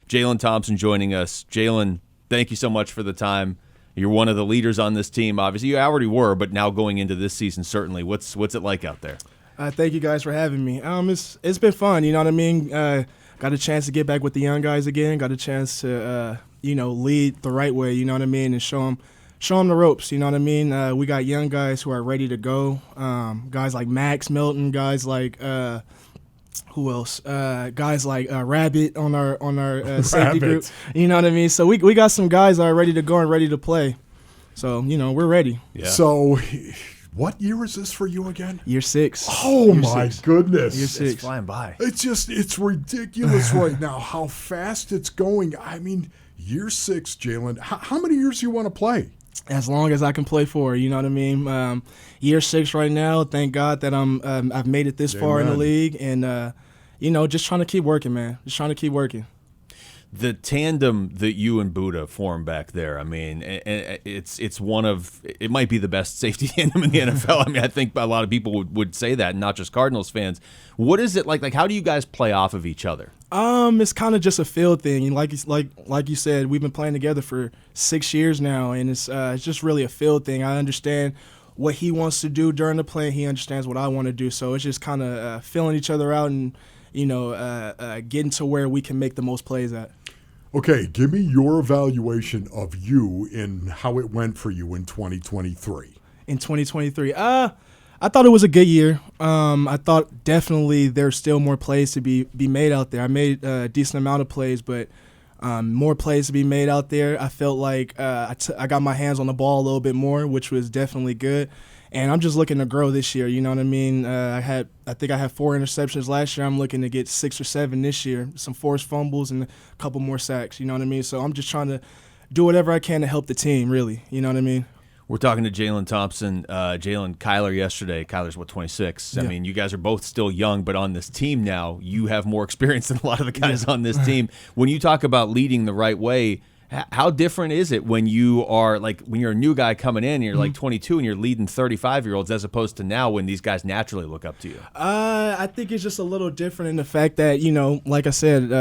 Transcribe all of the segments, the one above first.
Jalen Thompson joining us. Jalen, thank you so much for the time. You're one of the leaders on this team. Obviously, you already were, but now going into this season, certainly. What's it like out there? Thank you guys for having me. It's been fun. You know what I mean? Got a chance to get back with the young guys again. Got a chance to lead the right way. You know what I mean? And show them the ropes. You know what I mean? We got young guys who are ready to go. Guys like Max Milton. Guys like who else? Guys like Rabbit on our safety group. You know what I mean? So we got some guys that are ready to go and ready to play. So we're ready. Yeah. So, what year is this for you again? Year 6. Oh my goodness! Year 6. It's flying by. It's ridiculous right now how fast it's going. I mean, year 6, Jalen. How many years do you want to play? As long as I can play for, you know what I mean. Year 6 right now. Thank God that I've made it this far in the league, and just trying to keep working, man. Just trying to keep working. The tandem that you and Buddha form back there, I mean, it's one of – it might be the best safety tandem in the NFL. I mean, I think a lot of people would say that, not just Cardinals fans. What is it like? Like, how do you guys play off of each other? It's kind of just a feel thing. Like you said, we've been playing together for 6 years now, and it's just really a feel thing. I understand what he wants to do during the play, and he understands what I want to do. So it's just kind of filling each other out and getting to where we can make the most plays at. Okay, give me your evaluation of you and how it went for you in 2023. In 2023, I thought it was a good year. I thought definitely there's still more plays to be made out there. I made a decent amount of plays, but more plays to be made out there. I felt like I got my hands on the ball a little bit more, which was definitely good. And I'm just looking to grow this year. You know what I mean? I think I had 4 interceptions last year. I'm looking to get 6 or 7 this year. Some forced fumbles and a couple more sacks. You know what I mean? So I'm just trying to do whatever I can to help the team, really. You know what I mean? We're talking to Jalen Thompson, Kyler yesterday. Kyler's, 26? Yeah. I mean, you guys are both still young, but on this team now, you have more experience than a lot of the guys on this team. When you talk about leading the right way, how different is it when you're a new guy coming in and you're like 22 and you're leading 35-year-olds as opposed to now when these guys naturally look up to you? I think it's just a little different in the fact that, like I said,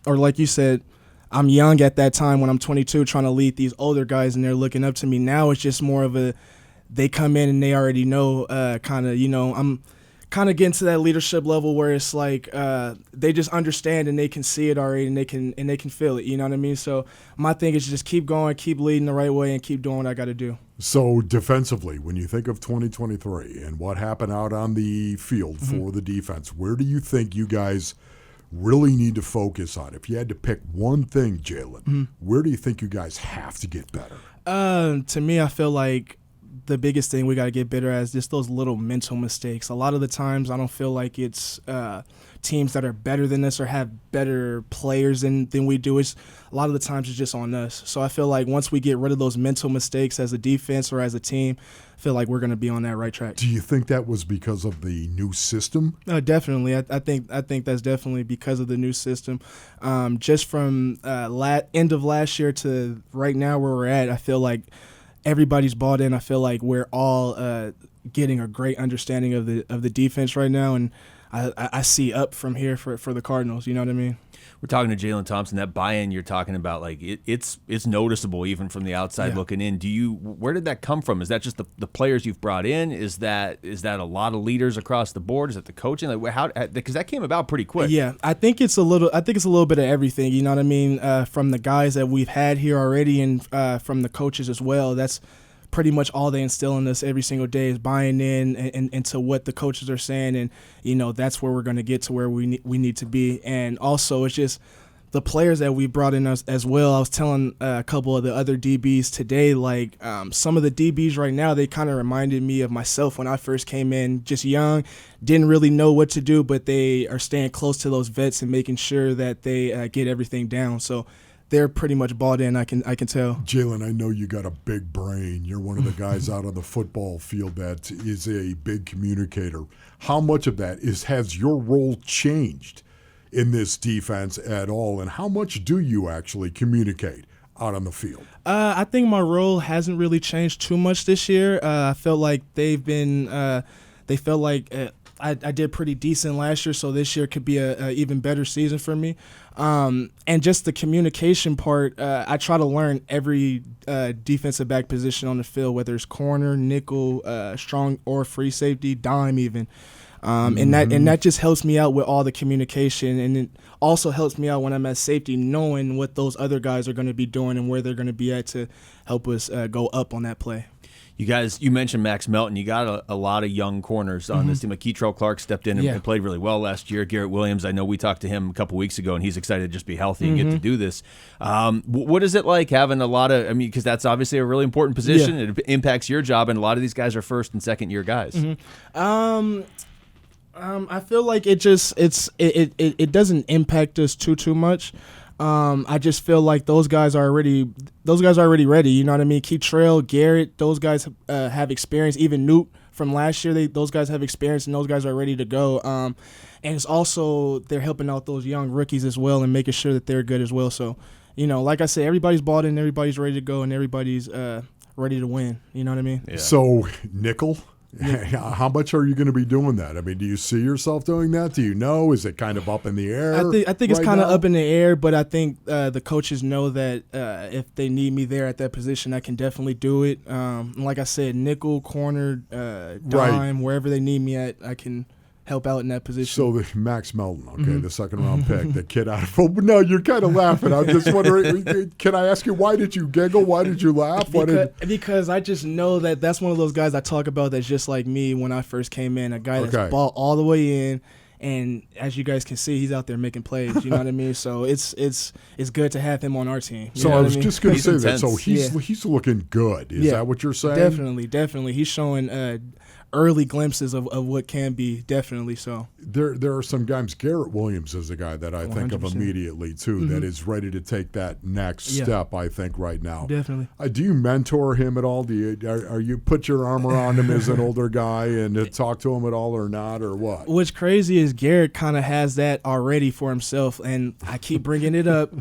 or like you said, I'm young at that time when I'm 22 trying to lead these older guys and they're looking up to me. Now it's just more of they come in and they already know I'm kind of getting to that leadership level where it's like they just understand and they can see it already and they can feel it. You know what I mean? So my thing is just keep going, keep leading the right way, and keep doing what I got to do. So defensively, when you think of 2023 and what happened out on the field for the defense, where do you think you guys really need to focus on? If you had to pick one thing, Jalen, where do you think you guys have to get better? To me, I feel like the biggest thing we got to get better at is just those little mental mistakes. A lot of the times I don't feel like it's teams that are better than us or have better players than we do. It's a lot of the times it's just on us. So I feel like once we get rid of those mental mistakes as a defense or as a team, I feel like we're going to be on that right track. Do you think that was because of the new system? Definitely. I think that's definitely because of the new system. Just from end of last year to right now where we're at, I feel like everybody's bought in. I feel like we're all getting a great understanding of the defense right now, and I see up from here for the Cardinals. You know what I mean? We're talking to Jalen Thompson. That buy-in you're talking about, like it's noticeable even from the outside looking in. Where did that come from? Is that just the players you've brought in? Is that a lot of leaders across the board? Is it the coaching? Like how? Because that came about pretty quick. Yeah, I think it's a little bit of everything. You know what I mean? From the guys that we've had here already, and from the coaches as well. That's pretty much all they instill in us every single day is buying in into what the coaches are saying, and that's where we're going to get to where we need to be. And also it's just the players that we brought in as well. I was telling a couple of the other DBs today, like some of the DBs right now, they kind of reminded me of myself when I first came in, just young, didn't really know what to do, but they are staying close to those vets and making sure that they get everything down. So they're pretty much bought in, I can tell. Jalen, I know you got a big brain. You're one of the guys out on the football field that is a big communicator. How much of that has your role changed in this defense at all, and how much do you actually communicate out on the field? I think my role hasn't really changed too much this year. I felt like I did pretty decent last year, so this year could be a even better season for me. And just the communication part, I try to learn every defensive back position on the field, whether it's corner, nickel, strong or free safety, dime even. And that just helps me out with all the communication, and it also helps me out when I'm at safety, knowing what those other guys are going to be doing and where they're going to be at to help us go up on that play. You guys, you mentioned Max Melton. You got a lot of young corners on this team. Like Keitrell Clark stepped in and played really well last year. Garrett Williams, I know we talked to him a couple weeks ago, and he's excited to just be healthy and get to do this. What is it like having a lot of, because that's obviously a really important position. Yeah. It impacts your job, and a lot of these guys are first and second year guys. I feel like it doesn't impact us too much. I just feel like those guys are already ready. You know what I mean? Keitrell, Garrett, those guys have experience. Even Newt from last year, those guys have experience, and those guys are ready to go. And it's also they're helping out those young rookies as well and making sure that they're good as well. So, like I said, everybody's bought in, everybody's ready to go, and everybody's ready to win. You know what I mean? Yeah. So, nickel. Yeah. How much are you going to be doing that? I mean, do you see yourself doing that? Do you know? Is it kind of up in the air? I think it's kind of up in the air, but I think the coaches know that if they need me there at that position, I can definitely do it. Like I said, nickel, corner, dime, wherever they need me at, I can help out in that position. So the Max Melton, the second round pick, the kid out of no, you're kind of laughing. I'm just wondering, can I ask you, why did you giggle? Why did you laugh? Because I just know that's one of those guys I talk about that's just like me when I first came in, a guy that's ball all the way in. And as you guys can see, he's out there making plays. You know what I mean? So it's good to have him on our team. So I was just going to say that. So he's looking good. Is that what you're saying? Definitely. He's showing early glimpses of what can be, definitely so. There are some guys. Garrett Williams is a guy that I think of immediately too, that is ready to take that next step. I think right now. Definitely. Do you mentor him at all? Are you put your arm around him as an older guy and talk to him at all, or not, or what? What's crazy is Garrett kind of has that already for himself, and I keep bringing it up.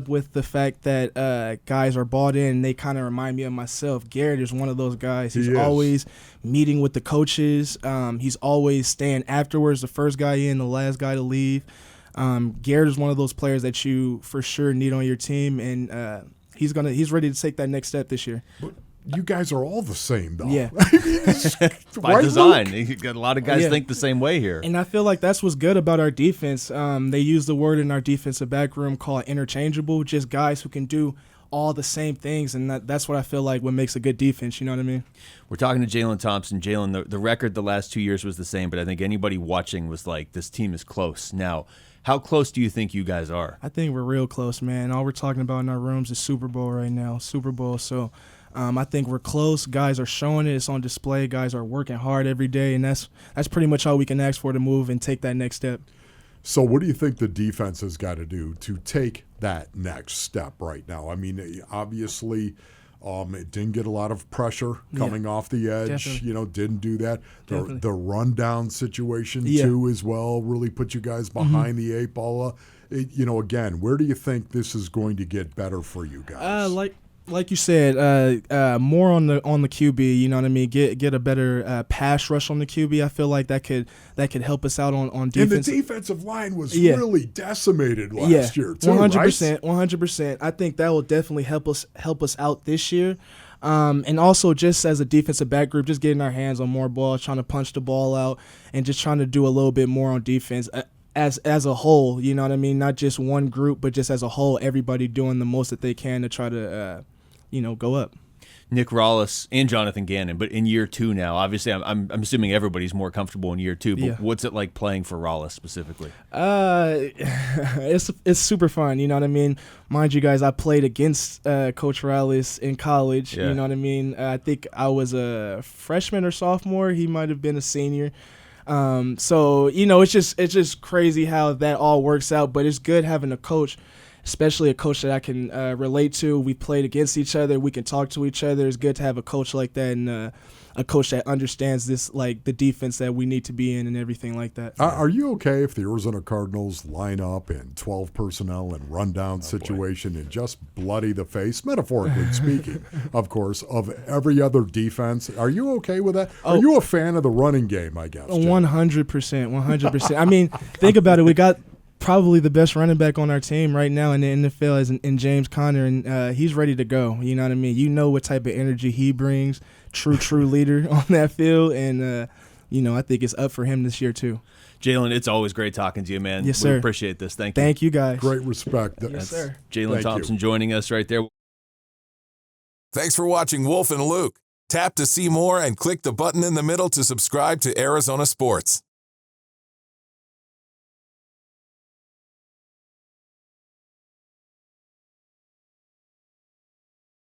With the fact that guys are bought in. They kind of remind me of myself. Garrett is one of those guys. He's always meeting with the coaches. He's always staying afterwards, the first guy in, the last guy to leave. Garrett is one of those players that you for sure need on your team, and he's ready to take that next step this year. But you guys are all the same, though. Yeah. By design. You got a lot of guys think the same way here. And I feel like that's what's good about our defense. They use the word in our defensive back room called interchangeable, just guys who can do all the same things, and that's what I feel like what makes a good defense. You know what I mean? We're talking to Jalen Thompson. Jalen, the record the last 2 years was the same, but I think anybody watching was like, this team is close. Now, how close do you think you guys are? I think we're real close, man. All we're talking about in our rooms is Super Bowl right now, Super Bowl. So I think we're close. Guys are showing it. It's on display. Guys are working hard every day, and that's pretty much all we can ask for to move and take that next step. So what do you think the defense has got to do to take that next step right now? I mean, obviously, it didn't get a lot of pressure coming off the edge. Definitely. Didn't do that. The rundown situation, too, as well, really put you guys behind the eight ball. Again, where do you think this is going to get better for you guys? Like you said, more on the QB. You know what I mean. Get a better pass rush on the QB. I feel like that could help us out on defense. And the defensive line was really decimated last year too. 100%. 100%. I think that will definitely help us out this year. And also just as a defensive back group, just getting our hands on more ball, trying to punch the ball out, and just trying to do a little bit more on defense. As a whole, you know what I mean? Not just one group, but just as a whole, everybody doing the most that they can to try to, go up. Nick Rollis and Jonathan Gannon, but in year two now, obviously I'm assuming everybody's more comfortable in year two, but what's it like playing for Rollis specifically? It's super fun, you know what I mean? Mind you guys, I played against Coach Rollis in college, you know what I mean? I think I was a freshman or sophomore. He might have been a senior. So it's just crazy how that all works out, but it's good having a coach especially a coach that I can relate to. We played against each other. We can talk to each other. It's good to have a coach like that, and a coach that understands this, like the defense that we need to be in and everything like that. Are you okay if the Arizona Cardinals line up in 12 personnel and rundown situation and just bloody the face, metaphorically speaking, of course, of every other defense? Are you okay with that? Are you a fan of the running game, I guess? 100%. 100%. I mean, think about it. We got probably the best running back on our team right now in the NFL is in James Conner, and he's ready to go. You know what I mean? You know what type of energy he brings. True leader on that field, and I think it's up for him this year too. Jalen, it's always great talking to you, man. Yes, sir. We appreciate this. Thank you. Thank you, guys. Great respect. Yes, sir. Jalen Thompson joining us right there. Thanks for watching Wolf and Luke. Tap to see more and click the button in the middle to subscribe to Arizona Sports.